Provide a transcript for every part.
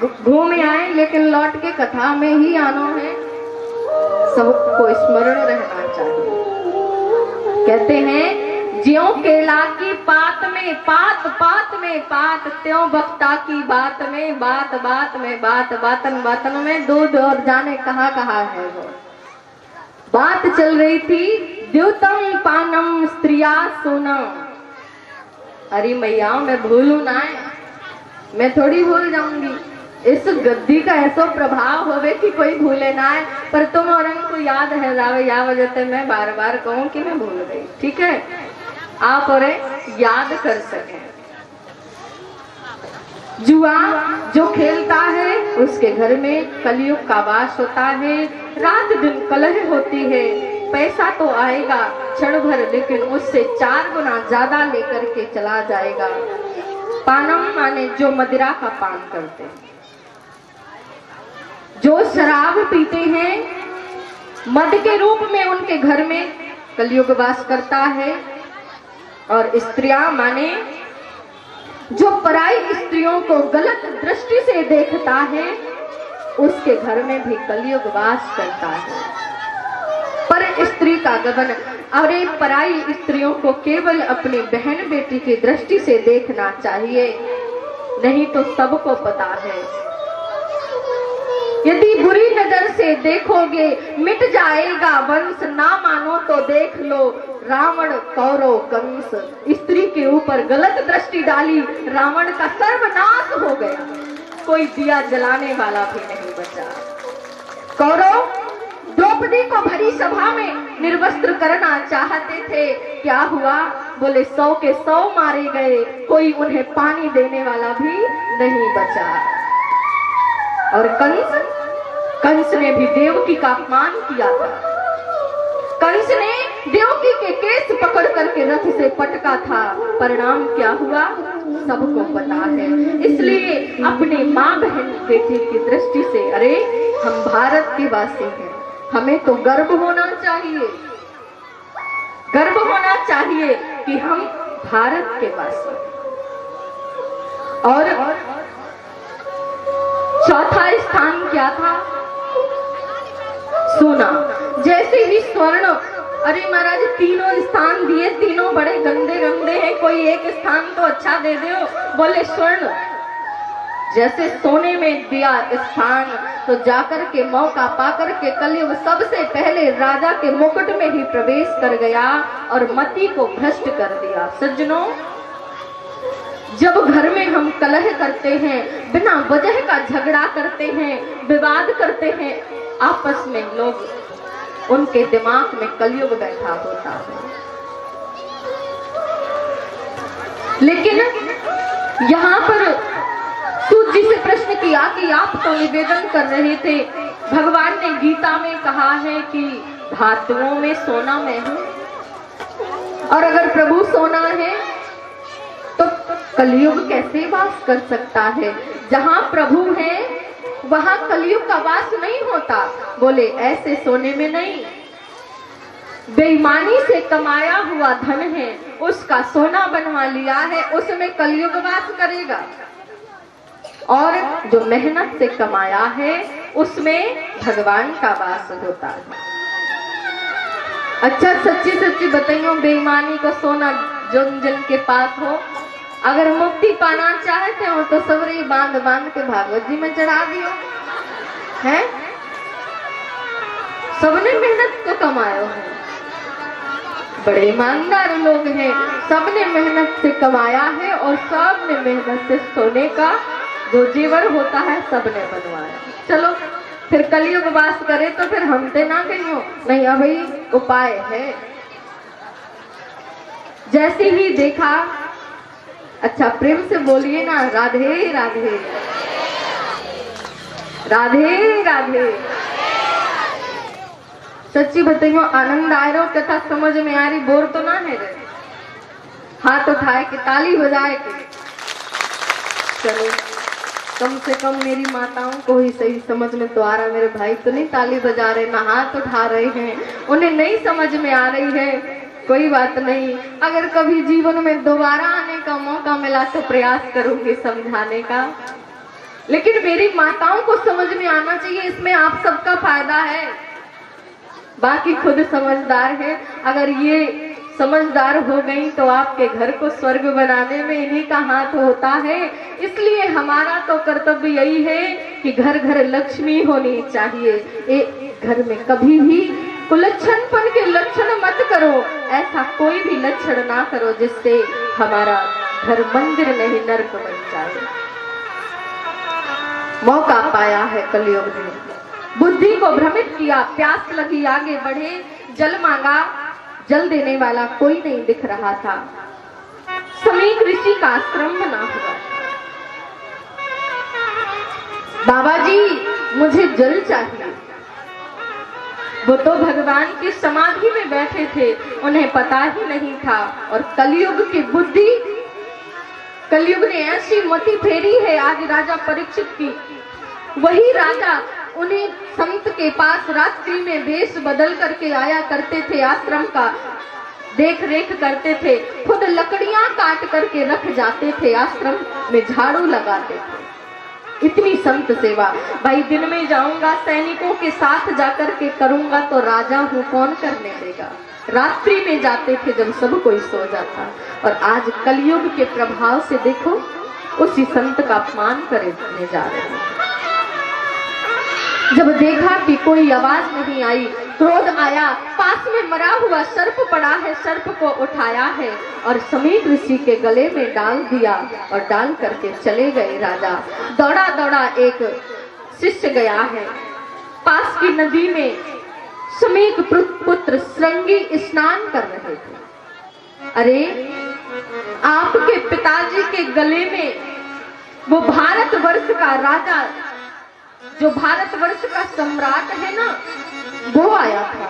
घूम आए लेकिन लौट के कथा में ही आना है, सबको स्मरण रहना चाहिए। कहते हैं ज्यों केला की पात में पात, पात में पात, त्यों बख्ता की बात में बात, बात में बात, बातन बातन में दूध, और जाने कहाँ कहाँ है वो। बात चल रही थी द्युतम पानम स्त्रिया सोनम। अरे मैया मैं भूलू ना, मैं थोड़ी भूल जाऊंगी। इस गद्दी का ऐसा प्रभाव होवे कि कोई भूले ना है, पर तुम और को याद है जावे, या वजह से मैं बार बार कहूँ कि मैं भूल गई। ठीक है, आप और याद कर सकें। जुआ जो खेलता है उसके घर में कलयुग का वास होता है, रात दिन कलह होती है। पैसा तो आएगा क्षण भर, लेकिन उससे 4 गुना ज्यादा लेकर के चला जाएगा। पानम माने जो मदिरा का पान करते हैं, जो शराब पीते हैं, मद के रूप में उनके घर में कलयुग वास करता है। और स्त्रियां माने जो पराई स्त्रियों को गलत दृष्टि से देखता है, उसके घर में भी कलयुग वास करता है। पर स्त्री का गगन, अरे पराई स्त्रियों को केवल अपनी बहन बेटी की दृष्टि से देखना चाहिए, नहीं तो सबको पता है यदि बुरी नजर से देखोगे मिट जाएगा वंश। ना मानो तो देख लो रावण कौरव कंस। स्त्री के ऊपर गलत दृष्टि डाली, रावण का सर्वनाश हो गया, कोई दिया जलाने वाला भी नहीं बचा। कौरव द्रौपदी को भरी सभा में निर्वस्त्र करना चाहते थे, क्या हुआ? बोले 100 के 100 मारे गए, कोई उन्हें पानी देने वाला भी नहीं बचा। और कंस ने भी देवकी का अपमान किया था। कंस ने देवकी के केस पकड़ करके रथ से पटका था, परिणाम क्या हुआ सबको पता है। इसलिए अपने माँ बहन बेटी की दृष्टि से, अरे हम भारत के वासी हैं, हमें तो गर्व होना चाहिए, गर्व होना चाहिए कि हम भारत के वासी। और चौथा स्थान क्या था? सोना। जैसे ही स्वर्ण, अरे महाराज तीनों स्थान दिए, तीनों बड़े गंदे गंदे हैं, कोई एक स्थान तो अच्छा दे दो। बोले स्वर्ण। जैसे सोने में दिया स्थान, तो जाकर के मौका पाकर के कलयुग सबसे पहले राजा के मुकुट में ही प्रवेश कर गया और मति को भ्रष्ट कर दिया। सज्जनों, जब घर में हम कलह करते हैं, बिना वजह का झगड़ा करते हैं, विवाद करते हैं आपस में, लोग उनके दिमाग में कलयुग बैठा होता है। लेकिन यहाँ पर सूत जी से प्रश्न किया कि आप तो निवेदन कर रहे थे, भगवान ने गीता में कहा है कि धातुओं में सोना मैं हूं, और अगर प्रभु सोना है तो कलयुग कैसे वास कर सकता है? जहां प्रभु है वहां कलयुग का वास नहीं होता। बोले ऐसे सोने में नहीं, बेईमानी से कमाया हुआ धन है, उसका सोना बनवा लिया है, उसमें कलयुग वास करेगा। और जो मेहनत से कमाया है उसमें भगवान का वास होता है। अच्छा सच्ची सच्ची बताइयो, बेईमानी को सोना जिन जिन के पास हो, अगर मुक्ति पाना चाहते हो तो सबरी बांध बांध के भागवत जी में चढ़ा दियो है। सबने मेहनत को कमाया है, बड़े ईमानदार लोग हैं, सबने मेहनत से कमाया है और सबने मेहनत से सोने का जो जेवर होता है सबने बनवाया। चलो फिर कलयुग वास करे तो फिर हम ते ना कहियो नहीं, अभी उपाय है। जैसे ही देखा, अच्छा प्रेम से बोलिए ना, राधे राधे राधे राधे। सच्ची बताइयो, आनंद आ रहा, कथा समझ में आ रही, बोर तो ना है रे? हाथ उठाए के ताली बजाए के चलो, कम से कम मेरी माताओं को ही सही समझ में तो आ रहा। मेरे भाई तो नहीं ताली बजा रहे, ना हाथ उठा रहे हैं, उन्हें नहीं समझ में आ रही है, कोई बात नहीं। अगर कभी जीवन में दोबारा आने का मौका मिला तो प्रयास करूंगी समझाने का। लेकिन मेरी माताओं को समझ में आना चाहिए, इसमें आप सबका फायदा है। बाकी खुद समझदार है। अगर ये समझदार हो गई तो आपके घर को स्वर्ग बनाने में इन्हीं का हाथ होता है। इसलिए हमारा तो कर्तव्य यही है कि घर घर लक्ष्मी होनी चाहिए। एक घर में कभी भी कुलच्छनपन के लक्षण मत करो, ऐसा कोई भी लक्षण ना करो जिससे हमारा घर मंदिर नहीं नर्क बन जाए। मौका पाया है कलयुग ने, बुद्धि को भ्रमित किया, प्यास लगी आगे बढ़े, जल मांगा, जल देने वाला कोई नहीं दिख रहा था। समीक ऋषि का आश्रम बना हुआ। बाबा जी मुझे जल चाहिए। वो तो भगवान की समाधि में बैठे थे, उन्हें पता ही नहीं था। और कलयुग की बुद्धि, कलयुग ने ऐसी मति फेरी है आज राजा परीक्षित की। वही राजा उन्हें संत के पास रात्रि में वेश बदल करके आया करते थे, आश्रम का देख रेख करते थे, खुद लकड़ियां काट करके रख जाते थे, आश्रम में झाड़ू लगाते थे। इतनी संत सेवा। भाई दिन में जाऊंगा सैनिकों के साथ जाकर के करूंगा तो राजा हूं, कौन करने देगा। रात्रि में जाते थे जब सब कोई सो जाता। और आज कलयुग के प्रभाव से देखो उसी संत का अपमान करने जा रहे हैं। जब देखा कि कोई आवाज नहीं आई, क्रोध आया, पास में मरा हुआ सर्प पड़ा है, सर्प को उठाया है और समीक ऋषि के गले में डाल दिया और डाल करके चले गए राजा। दौड़ा दौड़ा एक शिष्य गया है, पास की नदी में समीक पुत्र श्रृंगी स्नान कर रहे थे। अरे आपके पिताजी के गले में वो भारतवर्ष का राजा, जो भारतवर्ष का सम्राट है ना, वो आया था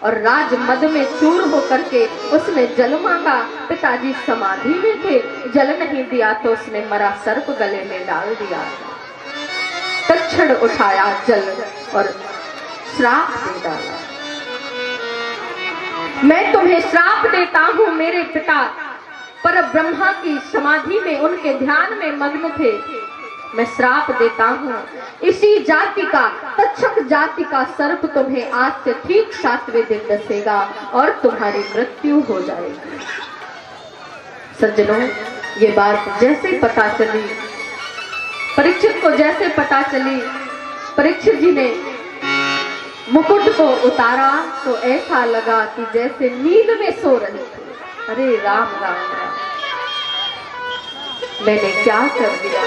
और राज मद में चूर होकर के उसने जल मांगा। पिताजी समाधि में थे, जल नहीं दिया तो उसने मरा सर्प गले में डाल दिया। तत्क्षण उठाया जल और श्राप दे डाला। मैं तुम्हें श्राप देता हूं, मेरे पिता पर ब्रह्मा की समाधि में उनके ध्यान में मग्न थे, मैं श्राप देता हूं। इसी जाति का, तक्षक जाति का सर्प तुम्हें आज से ठीक 7वें दिन डसेगा और तुम्हारी मृत्यु हो जाएगी। सज्जनों, ये बात जैसे पता चली, परीक्षित को जैसे पता चली, परीक्षित जी ने मुकुट को उतारा तो ऐसा लगा कि जैसे नींद में सो रहे थे। अरे राम राम राम, मैंने क्या कर दिया,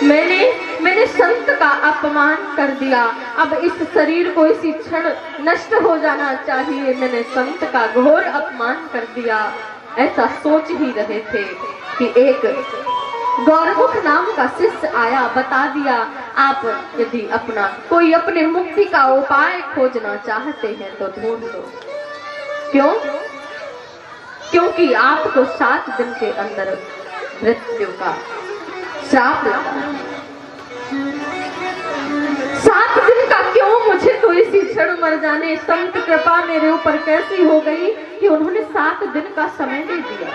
मैंने संत का अपमान कर दिया। अब इस शरीर को इसी क्षण नष्ट हो जाना चाहिए, मैंने संत का घोर अपमान कर दिया। ऐसा सोच ही रहे थे कि एक गौरमुख नाम का शिष्य आया, बता दिया आप यदि अपना कोई अपने मुक्ति का उपाय खोजना चाहते हैं तो ढूंढ लो। क्यों? क्योंकि आपको 7 दिन के अंदर मृत्यु का श्राप लगा। 7 दिन का क्यों? मुझे तो इसी क्षण मर जाने। संत कृपा मेरे ऊपर कैसी हो गई कि उन्होंने 7 दिन का समय दे दिया।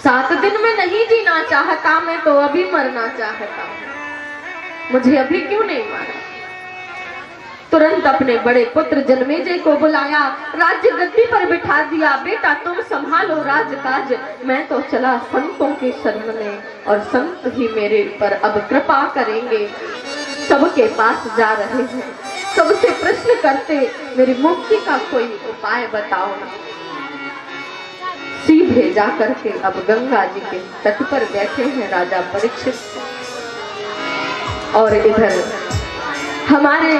7 दिन में नहीं जीना चाहता मैं तो अभी मरना चाहता हूं, मुझे अभी क्यों नहीं मारा। तुरंत अपने बड़े पुत्र जन्मेजय को बुलाया, राज्य गद्दी पर बिठा दिया। बेटा तुम संभालो राजकाज, मैं तो चला संतों के शरण में और संत ही मेरे पर अब कृपा करेंगे। सबके पास जा रहे हैं, सबसे प्रश्न करते मेरी मुक्ति का कोई उपाय बताओ। सीधे जाकर के अब गंगा जी के तट पर बैठे हैं राजा परीक्षित, और इधर हमारे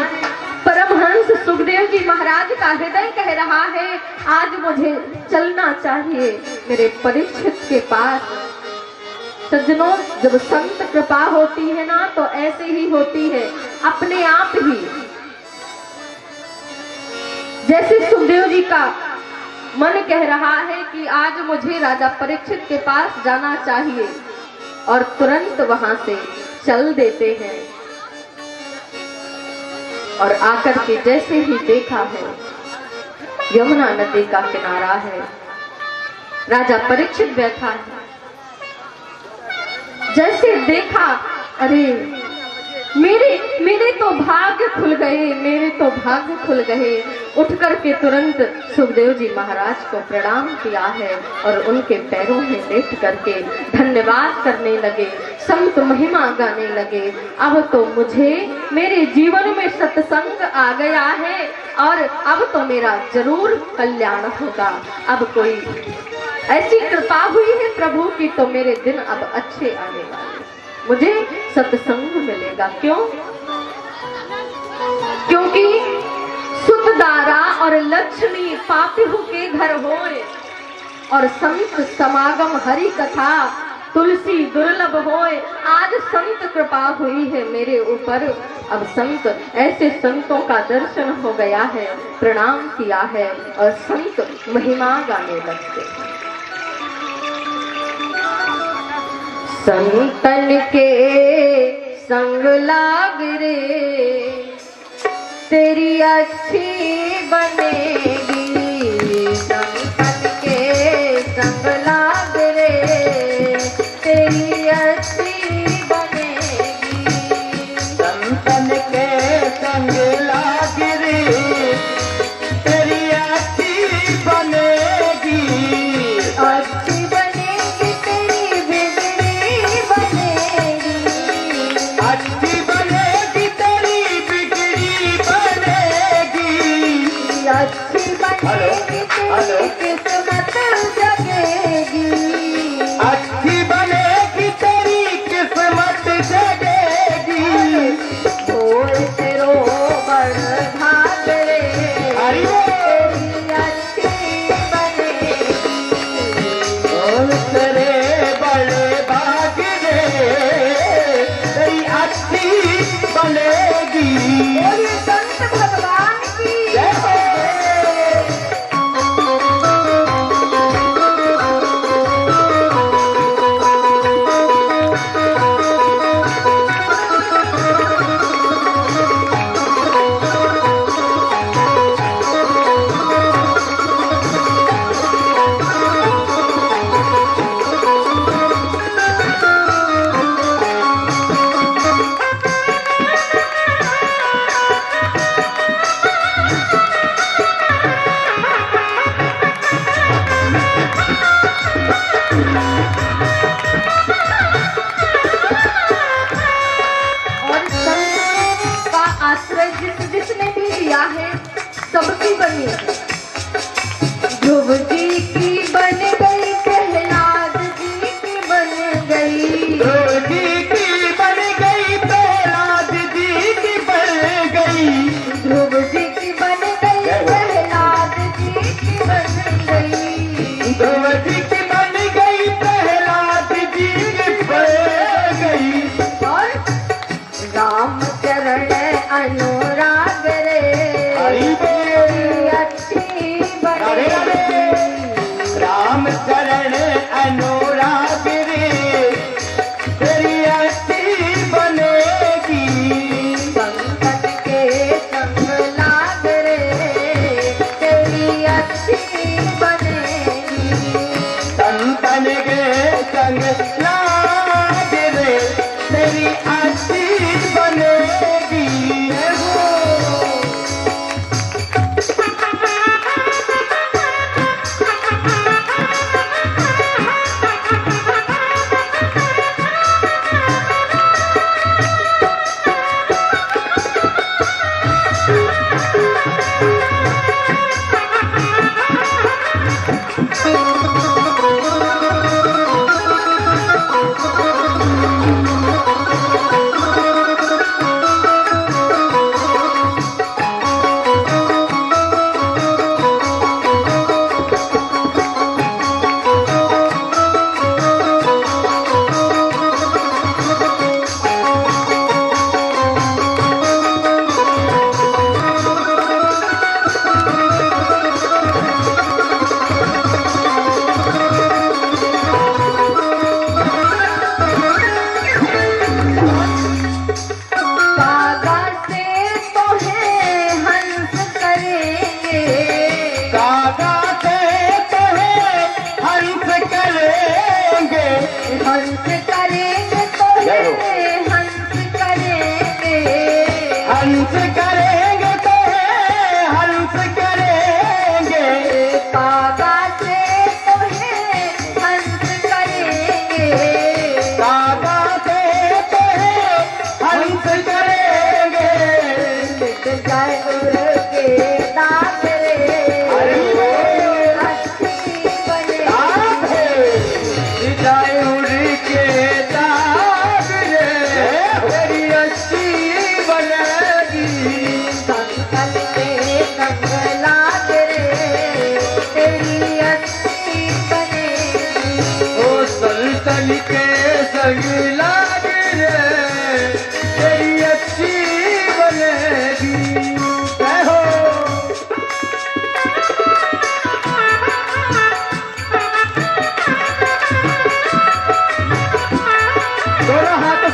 परमहंस सुखदेव जी महाराज का हृदय कह रहा है आज मुझे चलना चाहिए मेरे परीक्षित के पास। सज्जनों, जब संत कृपा होती है ना तो ऐसे ही होती है, अपने आप ही। जैसे सुखदेव जी का मन कह रहा है कि आज मुझे राजा परीक्षित के पास जाना चाहिए और तुरंत वहां से चल देते हैं। और आकर के जैसे ही देखा है यमुना नदी का किनारा है, राजा परीक्षित बैठा है। जैसे देखा अरे मेरे तो भाग्य खुल गए, मेरे तो भाग्य खुल गए। उठ करके तुरंत सुखदेव जी महाराज को प्रणाम किया है और उनके पैरों में लेट करके धन्यवाद करने लगे, संत महिमा गाने लगे। अब तो मुझे मेरे जीवन में सत्संग आ गया है और अब तो मेरा जरूर कल्याण होगा। अब कोई ऐसी कृपा हुई है प्रभु की तो मेरे दिन अब अच्छे आने वाले, मुझे सत्संग मिलेगा। क्यों? क्योंकि सुतदारा और लक्ष्मी पापिहु के घर होए और संत समागम हरि कथा तुलसी दुर्लभ होए। आज संत कृपा हुई है मेरे ऊपर, अब संत ऐसे संतों का दर्शन हो गया है, प्रणाम किया है और संत महिमा गाने लगते। संतन के संग लाग रे तेरी अच्छी बनेगी, संतन के संग लाग रे तेरी अच्छी बनेगी, संतन के संग लाग रे तेरी अच्छी बनेगी, अच्छी बनेगी तेरी बिगड़ी बनेगी, अच्छी बनेगी तेरी बिगड़ी बनेगी, अच्छी बनेगी तेरी किस्मत जगेगी, अच्छी बनेगी तेरी किस्मत जगेगी। होए तेरो बड़ भाग रे हरि बोल। तेरी अच्छी बनेगी, और तेरे बड़े भाग रे तेरी अच्छी बनेगी। बोलिए संत भगवान की जय हो। और संत का आश्रय जिसने भी लिया है सबकी बनी। ध्रुव जी की बन गई, प्रहलाद जी की बन गई, ध्रुव जी की बन गई, प्रहलाद जी की बन गई, ध्रुव जी की बन गई, प्रहलाद जी की बन गई, ध्रुव जी की बन गई, प्रहलाद जी की बन गई। और राम चरण अनुराग रे हरि बोल। तेरी अच्छी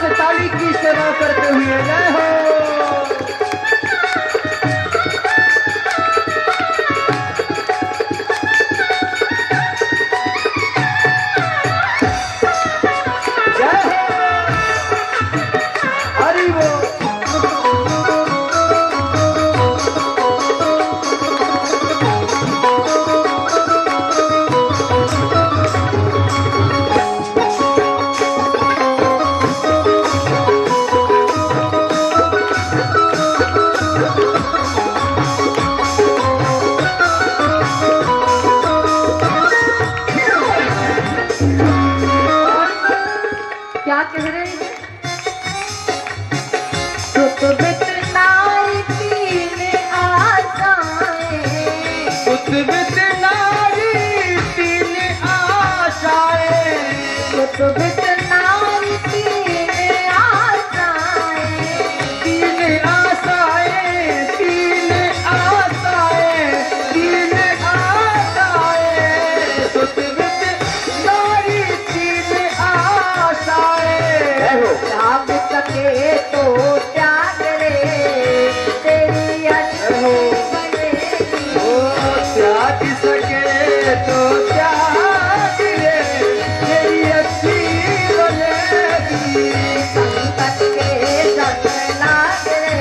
से ताली की सेवा करते हुए जय हो। जय हो हरि बोल। क्या कह रहे हैं? सुत बित नारी तीन आशाएं, सुत बित नारी तीन आशाएं, सुत बित नारी तीन आशाएं, तीन आशाएं, तीन आशाएं, तीन आशाएं, सुत बित नारी तीन आशाएं। त्याग सके तो त्याग रे, तेरी अच्छी बनेगी। ओ त्याग सके तो त्याग रे, तेरी अच्छी बनेगी। संकट के संग लाग रे,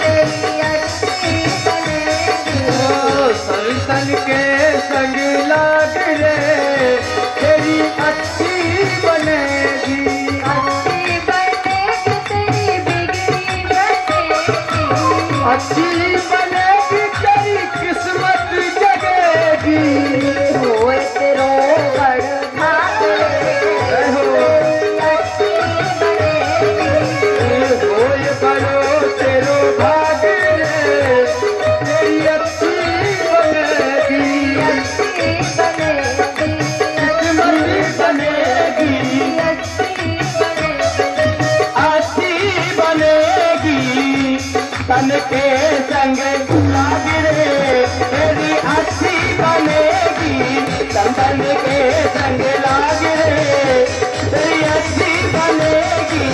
तेरी अच्छी बनेगी। ओ संतन के संग लाग रे, तेरी अच्छी बनेगी। अच्छी बनेगी तेरी बिगड़ी बनेगी। अच्छी बनेगी तेरी किस्मत जगेगी। होए तेरो बड़ भाग रे, तेरी अच्छी बनेगी। होए बड़ो तेरो भाग रे, तेरी अच्छी बनेगी। अच्छी बनेगी, किस्मत बनेगी, अच्छी बनेगी। अच्छी बनेगी। तन के संग लाग रे, तेरी अच्छी बनेगी। तन के संग लाग रे, तेरी अच्छी बनेगी।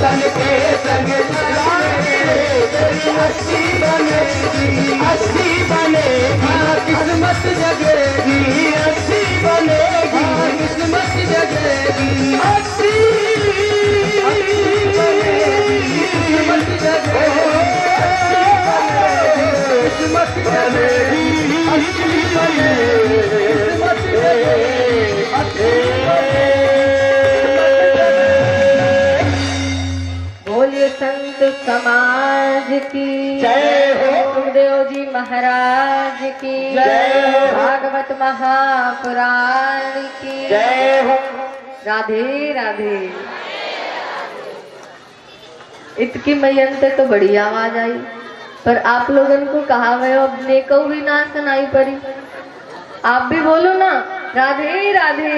तन के संग लाग रे, तेरी अच्छी बनेगी। अच्छी बनेगी, किस्मत जगेगी। अच्छी बनेगी, किस्मत जगेगी। अच्छी किस्मत जगेगी, किस्मत जगेगी, अच्छी बनेगी, किस्मत जगेगी। बोलिए संत समाज की जय हो। सुखदेव जी महाराज की जय हो। भागवत महापुराण की जय हो। राधे राधे। इतकी मैयंते तो बड़ी आवाज आई, पर आप लोगन को कहा गयो अब नेको भी ना सुनाई पड़ी। आप भी बोलो ना राधे राधे।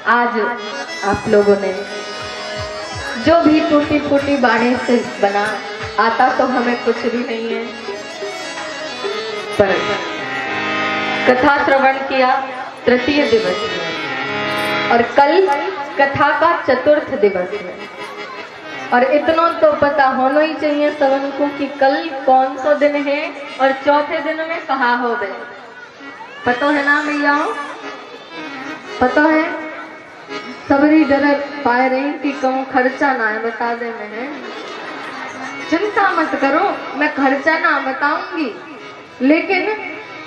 आज आप लोगों ने जो भी टूटी फूटी बाणी से बना आता तो हमें कुछ भी नहीं है, पर कथा श्रवण किया तृतीय दिवस में और कल कथा का चतुर्थ दिवस है। और इतना तो पता होना ही चाहिए सबन को कि कल कौन सा दिन है और चौथे दिन में कहा हो गए। पता है ना भैया? पता है? सबरी डर पाए रही कि कम खर्चा ना है बता दे। मैंने चिंता मत करो, मैं खर्चा ना बताऊंगी, लेकिन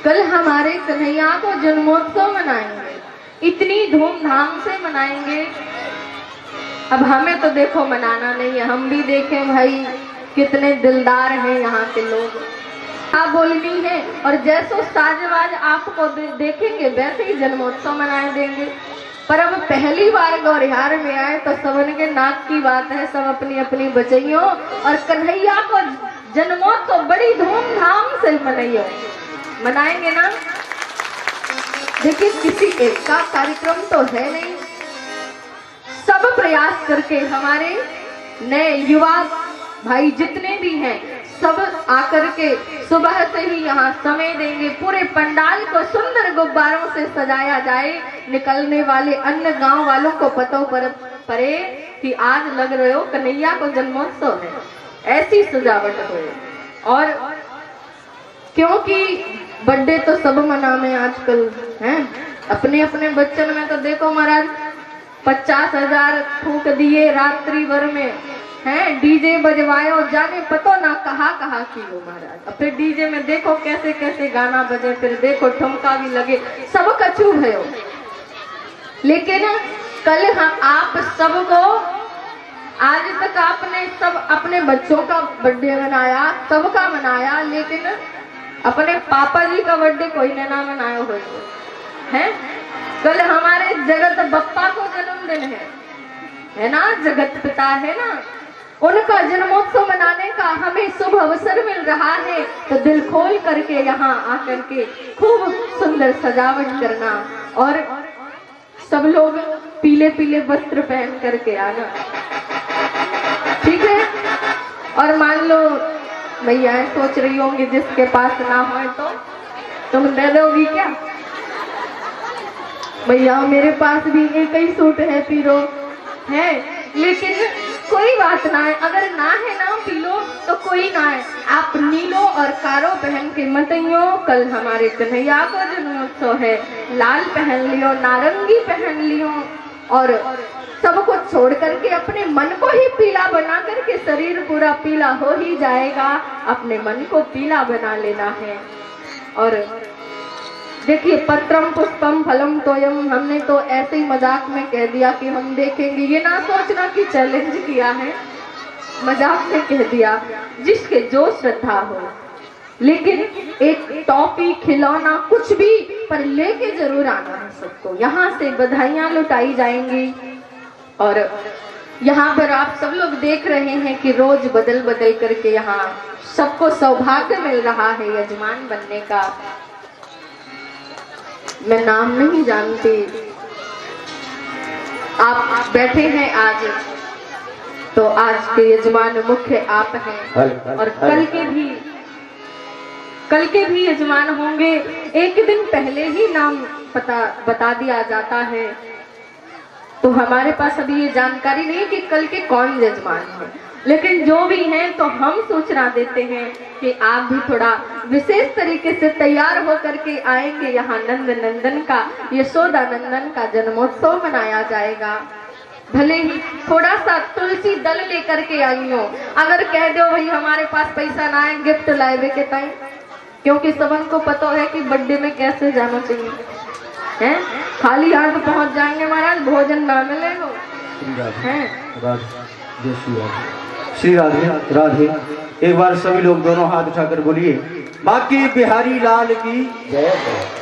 कल हमारे कन्हैया को जन्मोत्सव मनाएंगे, इतनी धूमधाम से मनाएंगे। अब हमें तो देखो मनाना नहीं है, हम भी देखें भाई कितने दिलदार हैं यहाँ के लोग। आप बोलनी है और जैसो साजवाज आपको देखेंगे वैसे ही जन्मोत्सव मनाए देंगे। पर अब पहली बार गौरिहार में आए तो सबन के नाक की बात है, सब अपनी अपनी बचइयों और कन्हैया को जन्मोत्सव बड़ी धूमधाम से मनाएंगे ना। देखिए किसी एक का कार्यक्रम तो है नहीं, सब प्रयास करके हमारे नए युवा भाई जितने भी हैं सब आकर के सुबह से ही यहाँ समय देंगे, पूरे पंडाल को सुंदर गुब्बारों से सजाया जाए। निकलने वाले अन्य गांव वालों को पतो पड़े कि आज लग रहे हो कन्हैया को जन्मोत्सव है, ऐसी सजावट हो। और क्योंकि बर्थडे तो सब मना में आजकल हैं, अपने अपने बच्चन में तो देखो महाराज 50,000 फूक दिए रात्रि भर में हैं, डीजे बजवायो, जाने पतो ना कहाँ की हो महाराज। अब फिर डीजे में देखो कैसे कैसे गाना बजे, फिर देखो ठुमका भी लगे, सब कछू भयो। लेकिन कल हम आप सबको, आज तक आपने सब अपने बच्चों का बर्थडे मनाया, सबका मनाया, लेकिन अपने पापा जी का बर्थडे कोई ने ना मनाया हो है। कल हमारे जगत बप्पा को जन्मदिन है ना, जगत पिता है ना, उनका जन्मोत्सव मनाने का हमें शुभ अवसर मिल रहा है। तो दिल खोल करके यहाँ आकर के खूब सुंदर सजावट करना, और सब लोग पीले पीले वस्त्र पहन करके आना, ठीक है। और मान लो भैया सोच रही होंगी जिसके पास ना हो तो तुम दे दोगी क्या? भैया मेरे पास भी एक ही सूट है पीलो है, लेकिन कोई बात ना है, अगर ना है ना पीलो तो कोई ना है, आप नीलो और कारो पहन के मतइयो। कल हमारे कन्हैया को जन्मोत्सव है, लाल पहन लियो, नारंगी पहन लियो, और सब कुछ छोड़ करके अपने मन को ही पीला बना करके, शरीर पूरा पीला हो ही जाएगा, अपने मन को पीला बना लेना है। और देखिए पत्रम पुष्पम फलम तोयम, हमने तो ऐसे ही मजाक में कह दिया कि हम देखेंगे, ये ना सोचना कि चैलेंज किया है, मजाक में कह दिया, जिसके जो श्रद्धा हो। लेकिन एक टॉफी खिलौना कुछ भी पर लेके जरूर आना है सबको। यहाँ से बधाइयां लुटाई जाएंगी, और यहाँ पर आप सब लोग देख रहे हैं कि रोज बदल बदल करके यहाँ सबको सौभाग्य मिल रहा है यजमान बनने का। मैं नाम नहीं जानती, आप बैठे हैं आज, तो आज के यजमान मुख्य आप हैं, और कल के भी यजमान होंगे। एक दिन पहले ही नाम बता दिया जाता है, तो हमारे पास अभी ये जानकारी नहीं कि कल के कौन यजमान है, लेकिन जो भी हैं तो हम सूचना देते हैं कि आप भी थोड़ा विशेष तरीके से तैयार होकर के आएंगे। यहाँ नंद नंदन का, यशोदा नंदन का जन्मोत्सव मनाया जाएगा। भले ही थोड़ा सा तुलसी दल लेकर के आई हो, अगर कह दो भाई हमारे पास पैसा ना है गिफ्ट लाए के टाइम, क्योंकि सबन को पता है कि बर्थडे में कैसे जाना चाहिए हैं, खाली हाथ पहुंच जाएंगे महाराज, भोजन ना मिलेगा हैं। श्री राधे राधे। एक बार सभी लोग दोनों हाथ उठाकर बोलिए, बाकी बिहारी लाल की जय।